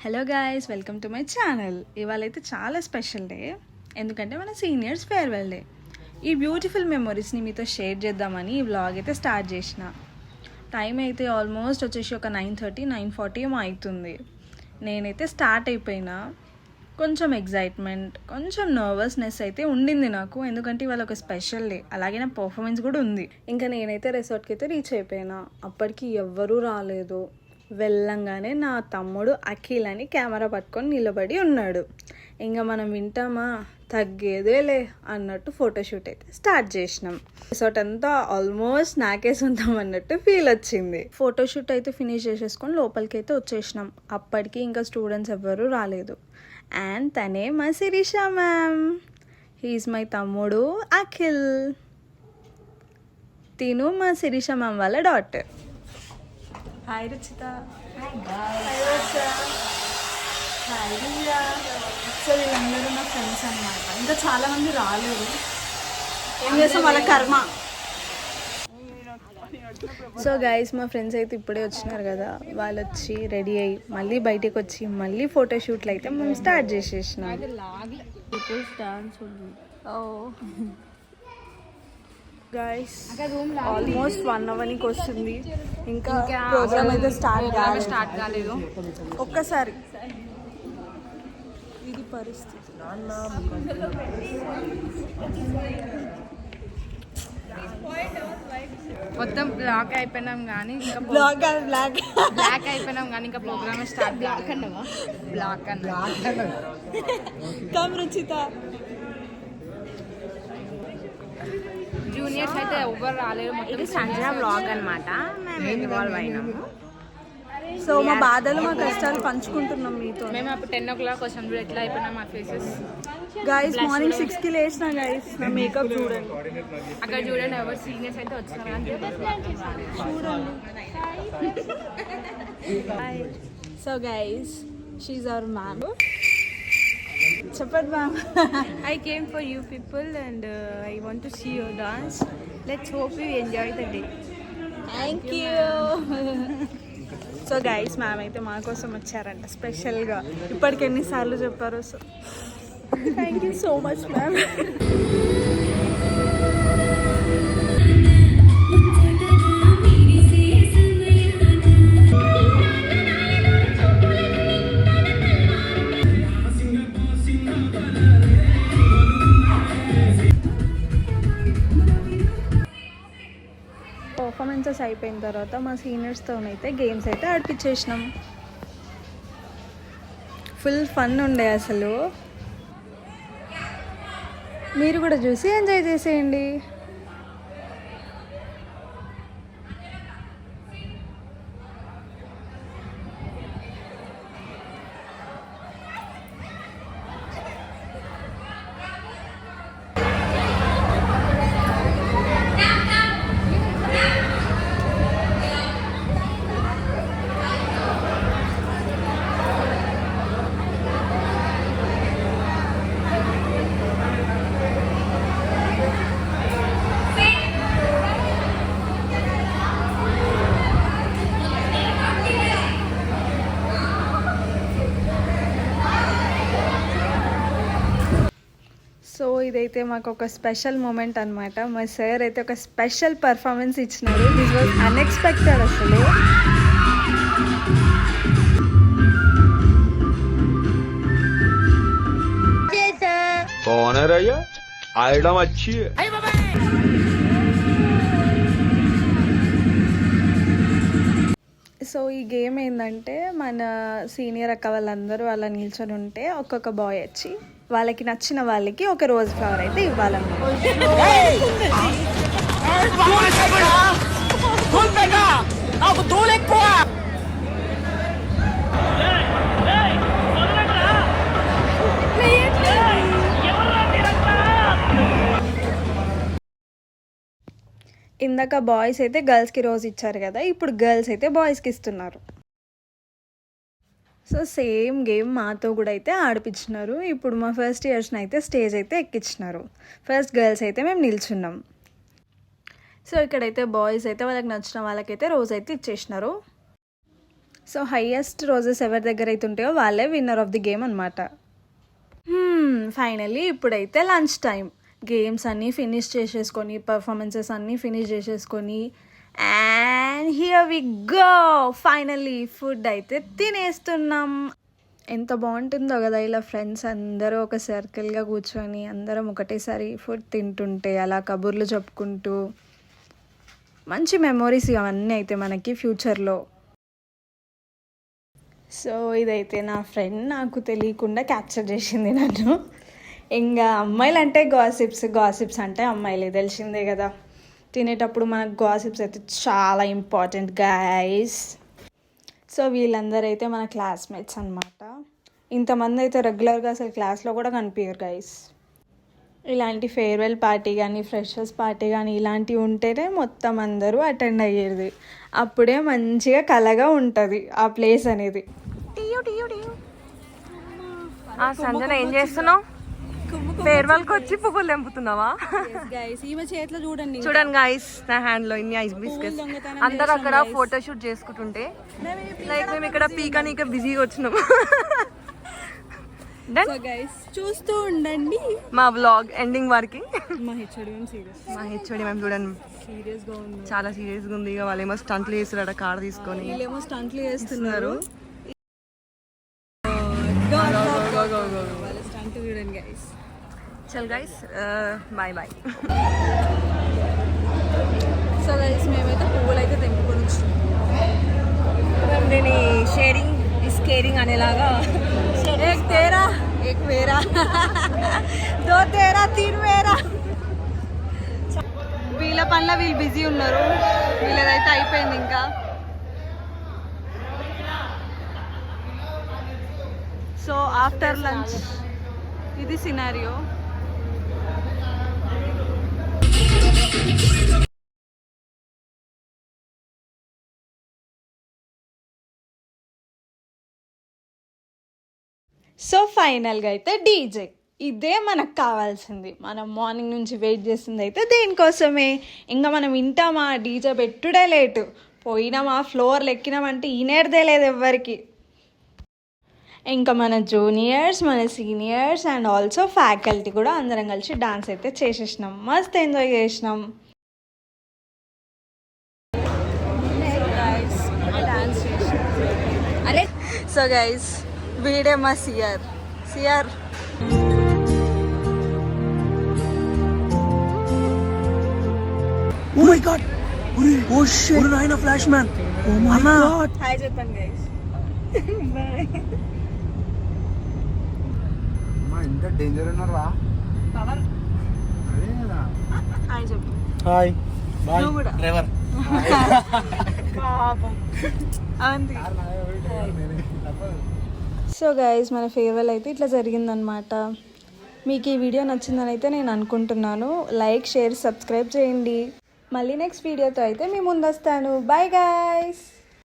Hello guys, welcome to my channel. ఇవాళ అయితే చాలా స్పెషల్ డే, ఎందుకంటే మన సీనియర్స్ ఫేర్వెల్ డే. ఈ బ్యూటిఫుల్ మెమొరీస్ని మీతో షేర్ చేద్దామని ఈ వ్లాగ్ అయితే స్టార్ట్ చేసిన. టైం అయితే ఆల్మోస్ట్ వచ్చేసి ఒక 9:30, 9:40 ఏమో అవుతుంది. నేనైతే స్టార్ట్ అయిపోయినా. కొంచెం ఎగ్జైట్మెంట్, కొంచెం నర్వస్నెస్ అయితే ఉండింది నాకు, ఎందుకంటే ఇవాళ ఒక స్పెషల్ డే, అలాగే నా పర్ఫార్మెన్స్ కూడా ఉంది. ఇంకా నేనైతే రిసార్ట్కి అయితే రీచ్ అయిపోయినా. అప్పటికి ఎవ్వరూ రాలేదు. వెళ్ళంగానే నా తమ్ముడు అఖిల్ అని కెమెరా పట్టుకొని నిలబడి ఉన్నాడు. ఇంకా మనం వింటామా, తగ్గేదేలే అన్నట్టు ఫోటోషూట్ అయితే స్టార్ట్ చేసినాం. రిసార్ట్ అంతా ఆల్మోస్ట్ నాకేసి ఉంటాం అన్నట్టు ఫీల్ వచ్చింది. ఫోటోషూట్ అయితే ఫినిష్ చేసేసుకొని లోపలికి అయితే వచ్చేసినాం. అప్పటికి ఇంకా స్టూడెంట్స్ ఎవ్వరూ రాలేదు. అండ్ తనే మా శిరీష మ్యామ్. హీఈస్ మై తమ్ముడు అఖిల్. తిను మా శిరీష మ్యామ్ వాళ్ళ డాటర్. హాయ్ రుచిత. హాయ్ వర్ష. హాయ్ రియా. సో వీళ్ళందరూ నా ఫ్రెండ్స్ అన్నమాట. ఇంకా చాలామంది రాలేదు. ఏం చేస్తాం, వాళ్ళ కర్మ. సో గైస్, మా ఫ్రెండ్స్ అయితే ఇప్పుడే వచ్చినారు కదా, వాళ్ళు వచ్చి రెడీ అయ్యి మళ్ళీ బయటికి వచ్చి మళ్ళీ ఫోటోషూట్లు అయితే మేము స్టార్ట్ చేసేసినాం. గైస్ ఆల్మోస్ట్ 1 అవర్కి వస్తుంది. ఇంకా ప్రోగ్రామ్ అయితే స్టార్ట్ కాలేదు. ఒక్కసారి ఇది పరిస్థితి. మొత్తం బ్లాక్ అయిపోయినాం కానీ ఇంకా బ్లాక్ అయిపోయినాం కానీ ఇంకా program start block come Ruchitha. Juniors అయితే ఎవ్వరు రాలేరు. ఇది సంజన బ్లాగ్ అనమాట, మేము ఇన్వాల్వ్ అయినాము. సో మా బాధలు, మా కష్టాలు పంచుకుంటున్నాం మీతో. మేము అప్పుడు 10 o'clock వచ్చాం, చూడు ఎట్లా అయిపోయినా మా ఫేసెస్. గైస్ మార్నింగ్ 6కి లేచిన గైస్, నా మేకప్ చూడండి. అక్కడ చూడండి ఎవరు సీనియర్స్ అయితే వచ్చినారు చూడండి. సో గైస్, షీఈ్ అవర్ మ్యామ్. చెప్పండి ma'am. I came for you people and I want to see your dance. Let's hope you enjoy the day. Thank you. So guys, ma'am అయితే మా కోసం వచ్చారంట స్పెషల్గా. ఇప్పటికి ఎన్నిసార్లు చెప్పారు. So thank you so much ma'am. Performances అయిపోయిన తర్వాత మా సీనియర్స్తోనైతే గేమ్స్ అయితే ఆడిపించేసినాం. ఫుల్ ఫన్ ఉండే అసలు. మీరు కూడా చూసి ఎంజాయ్ చేసేయండి. సో ఇదైతే మాకు ఒక స్పెషల్ మూమెంట్ అనమాట. మా సార్ అయితే ఒక స్పెషల్ పర్ఫార్మెన్స్ ఇచ్చినారు. దిస్ వాజ్ అన్ఎక్స్పెక్టెడ్ అసలు. कौन है रैया? आइटम अच्छी है. సో ఈ గేమ్ ఏంటంటే, మన సీనియర్ అక్క వాళ్ళందరూ అలా నిల్చొని ఉంటే ఒక్కొక్క బాయ్ వచ్చి వాళ్ళకి నచ్చిన వాళ్ళకి ఒక రోజ్ ఫ్లవర్ అయితే ఇవ్వాలన్నమాట. ఇందాక బాయ్స్ అయితే గర్ల్స్కి రోజ్ ఇచ్చారు కదా, ఇప్పుడు గర్ల్స్ అయితే బాయ్స్కి ఇస్తున్నారు. సో సేమ్ గేమ్ మాతో కూడా అయితే ఆడిపించినారు. ఇప్పుడు మా ఫస్ట్ ఇయర్స్ని అయితే స్టేజ్ అయితే ఎక్కించినారు. ఫస్ట్ గర్ల్స్ అయితే మేము నిల్చున్నాం. సో ఇక్కడైతే బాయ్స్ అయితే వాళ్ళకి నచ్చిన వాళ్ళకైతే రోజ్ అయితే ఇచ్చేసినారు. సో హైయెస్ట్ రోజెస్ ఎవరి దగ్గర అయితే ఉంటాయో వాళ్ళే విన్నర్ ఆఫ్ ది గేమ్ అనమాట. ఫైనలీ ఇప్పుడైతే లంచ్ టైం. గేమ్స్ అన్నీ ఫినిష్ చేసేసుకొని పర్ఫార్మెన్సెస్ అన్నీ ఫినిష్ చేసేసుకొని and here we go, finally food అయితే తినేస్తున్నాం. ఎంత బాగుంటుందో కదా ఇలా ఫ్రెండ్స్ అందరూ ఒక సర్కిల్గా కూర్చొని అందరం ఒకటేసారి ఫుడ్ తింటుంటే అలా కబుర్లు చెప్పుకుంటూ. మంచి మెమొరీస్ అవన్నీ అయితే మనకి ఫ్యూచర్లో. సో ఇదైతే నా ఫ్రెండ్ నాకు తెలియకుండా క్యాప్చర్ చేసింది నన్ను. ఇంకా అమ్మాయిలు అంటే గాసిప్స్ అంటే అమ్మాయిలే, తెలిసిందే కదా. తినేటప్పుడు మనకు గాసిప్స్ అయితే చాలా ఇంపార్టెంట్ గైస్. సో వీళ్ళందరూ అయితే మన క్లాస్మేట్స్ అనమాట. ఇంతమంది అయితే రెగ్యులర్గా అసలు క్లాస్లో కూడా కనిపించారు గైస్. ఇలాంటి ఫేర్వెల్ పార్టీ కానీ ఫ్రెషర్స్ పార్టీ కానీ ఇలాంటివి ఉంటేనే మొత్తం అందరూ అటెండ్ అయ్యేది. అప్పుడే మంచిగా కలగా ఉంటుంది ఆ ప్లేస్ అనేది. సంజన ఏం చేస్తున్నావు? ఫేర్వెల్కి వచ్చి పువ్వులు తెంపుతున్నావా? ఈమె చేతిలో చూడండి గైస్, నా హ్యాండ్ లో ఇన్ని ఐస్ బిస్కెట్స్. అందరు అక్కడ ఫోటోషూట్ చేసుకుంటుంటే లైక్ మేము ఇక్కడ పీకనీక బిజీగా వచ్చినాం. చూస్తూ ఉండండి మా వ్లాగ్ ఎండింగ్ వరకు. మా హెచ్ఓడి మేము చూడండి సీరియస్గా ఉంది, చాలా సీరియస్గా ఉంది. ఇక వాళ్ళు ఏమో స్టంట్లు చేస్తున్నారు కార్ తీసుకొని. వీళ్ళేమో స్టంట్లు చేస్తున్నారు. వాళ్ళ స్టంట్ చూడండి గైస్. చల్ guys, bye bye. So guys మేమైతే పువ్వులు అయితే తెంపుకొని వచ్చినాం. దీని షేరింగ్ ఇస్ కేరింగ్ అనేలాగా. एक तेरा एक मेरा दो तेरा तीन मेरा. వీళ్ళ పనుల వీళ్ళు బిజీ ఉన్నారు, వీళ్ళదైతే అయిపోయింది. ఇంకా సో ఆఫ్టర్ లంచ్ ఇది సినారియో. సో ఫైనల్గా అయితే డీజే ఇదే మనకు కావాల్సింది. మనం మార్నింగ్ నుంచి వెయిట్ చేస్తుంది అయితే దేనికోసమే. ఇంకా మనం వింటామా, డీజే పెట్టుడే లేటు, పోయినామా ఫ్లోర్లు ఎక్కినామంటే ఈనేర్దే లేదు ఎవ్వరికి. ఇంకా మన జూనియర్స్, మన సీనియర్స్ అండ్ ఆల్సో ఫ్యాకల్టీ కూడా అందరం కలిసి డాన్స్ అయితే చేసేసినాం, మస్త్ ఎంజాయ్ చేసినాం. సో గైస్ వీడే మా CR. Oh my god! Oh shit! Naina Flashman! Oh my god! Hi చెప్పండి గైస్. బాయ్. మా ఇంత డేంజర్ ఉన్నారా? పవన్ అరే కదా. హాయ్ చెప్పు. హాయ్. బాయ్. నువ్వు కూడా. డ్రైవర్. పాపం. అంతే. సో గైస్ మన ఫేర్వెల్ అయితే ఇట్లా జరిగిందనమాట. మీకు ఈ వీడియో నచ్చిందని అయితే నేను అనుకుంటున్నాను. లైక్, షేర్, సబ్స్క్రైబ్ చేయండి. మళ్ళీ నెక్స్ట్ వీడియోతో అయితే మీ ముందు వస్తాను. Bye guys.